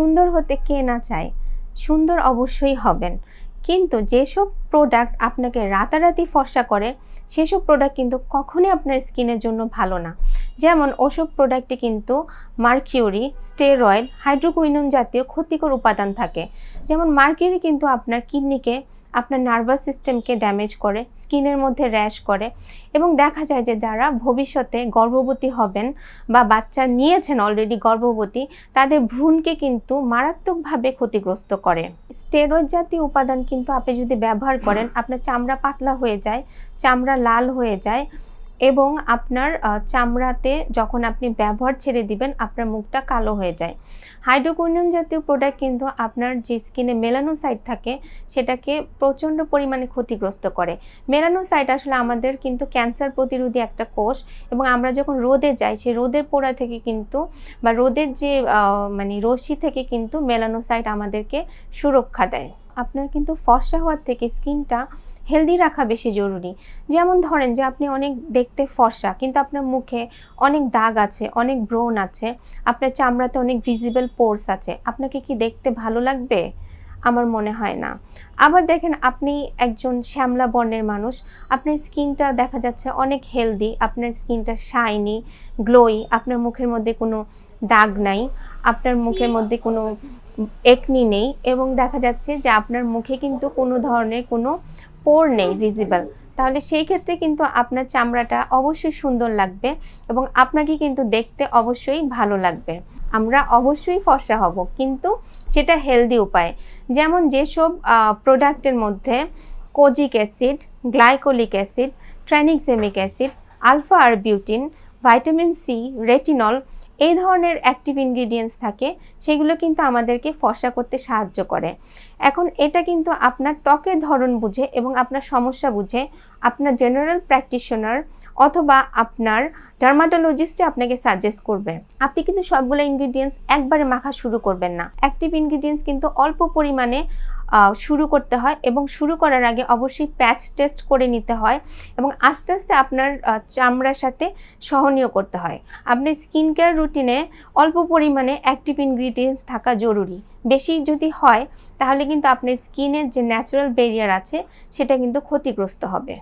সুন্দর হতে কে না চায়, সুন্দর অবশ্যই হবেন, কিন্তু যেসব প্রোডাক্ট আপনাকে রাতারাতি ফর্সা করে সেসব প্রোডাক্ট কিন্তু কখনোই আপনার স্কিনের জন্য ভালো না। যেমন ওসব প্রোডাক্টে কিন্তু মার্কিউরি, স্টেরয়েড, হাইড্রোকুইনোন জাতীয় ক্ষতিকর উপাদান থাকে। যেমন মার্কিউরি কিন্তু আপনার কিডনিকে, আপনার নার্ভাস সিস্টেমকে ড্যামেজ করে, স্কিনের মধ্যে র্যাশ করে, এবং দেখা যায় যে যারা ভবিষ্যতে গর্ভবতী হবেন বা বাচ্চা নিয়েছেন অলরেডি গর্ভবতী, তাদের ভ্রূণকে কিন্তু মারাত্মকভাবে ক্ষতিগ্রস্ত করে। স্টেরয়েড জাতীয় উপাদান কিন্তু আপনি যদি ব্যবহার করেন, আপনার চামড়া পাতলা হয়ে যায়, চামড়া লাল হয়ে যায়, এবং আপনার চামড়াতে যখন আপনি ব্যবহার ছেড়ে দিবেন আপনার মুখটা কালো হয়ে যায়। হাইড্রোকুইনোন জাতীয় প্রোডাক্ট কিন্তু আপনার যে স্কিনে মেলানোসাইট থাকে সেটাকে প্রচণ্ড পরিমাণে ক্ষতিগ্রস্ত করে। মেলানোসাইট আসলে আমাদের কিন্তু ক্যান্সার প্রতিরোধী একটা কোষ, এবং আমরা যখন রোদে যাই সেই রোদের পোড়া থেকে কিন্তু বা রোদের যে রশ্মি থেকে কিন্তু মেলানোসাইট আমাদেরকে সুরক্ষা দেয়। আপনার কিন্তু ফর্সা হওয়ার থেকে স্কিনটা হেলদি রাখা বেশি জরুরি। যেমন ধরেন যে আপনি অনেক দেখতে ফর্সা, কিন্তু আপনার মুখে অনেক দাগ আছে, অনেক ব্রণ আছে, আপনার চামড়াতে অনেক ভিজিবল পোরস আছে, আপনাকে কি দেখতে ভালো লাগবে? আমার মনে হয় না। আবার দেখেন আপনি একজন শ্যামলা বর্ণের মানুষ, আপনার স্কিনটা দেখা যাচ্ছে অনেক হেলদি, আপনার স্কিনটা শাইনি, গ্লোই, আপনার মুখের মধ্যে কোনো দাগ নাই, আপনার মুখের মধ্যে কোনো একনি নেই, এবং দেখা যাচ্ছে যে আপনার মুখে কিন্তু কোনো ধরনের কোনো পোর নেই ভিজিবল, তাহলে সেই ক্ষেত্রে কিন্তু আপনার চামড়াটা অবশ্যই সুন্দর লাগবে এবং আপনাকে কিন্তু দেখতে অবশ্যই ভালো লাগবে। আমরা অবশ্যই ফর্সা হব, কিন্তু সেটা হেলদি উপায়ে। যেমন যেসব প্রোডাক্টের মধ্যে kojic acid, glycolic acid, tranexamic acid, alpha arbutin, vitamin C, retinol, এই ধরনের অ্যাক্টিভ ইনগ্রিডিয়েন্টস থাকে, সেগুলো কিন্তু আমাদেরকে ফর্সা করতে সাহায্য করে। এখন এটা কিন্তু আপনার ত্বকের ধরন বুঝে এবং আপনার সমস্যা বুঝে আপনার জেনারেল প্র্যাকটিশনার অথবা আপনার ডার্মাটোলজিস্টে আপনাকে সাজেস্ট করবে। আপনি কিন্তু সবগুলো ইনগ্রিডিয়েন্টস একবারে মাখা শুরু করবেন না। অ্যাক্টিভ ইনগ্রিডিয়েন্টস কিন্তু অল্প পরিমাণে শুরু করতে হয়, এবং শুরু করার আগে অবশ্যই প্যাচ টেস্ট করে নিতে হয়, এবং আস্তে আস্তে আপনার চামড়ার সাথে সহনীয় করতে হয়। আপনার স্কিন কেয়ার রুটিনে অল্প পরিমাণে অ্যাক্টিভ ইনগ্রিডিয়েন্টস থাকা জরুরি। বেশি যদি হয় তাহলে কিন্তু আপনার স্কিনের যে ন্যাচারাল ব্যারিয়ার আছে সেটা কিন্তু ক্ষতিগ্রস্ত হবে।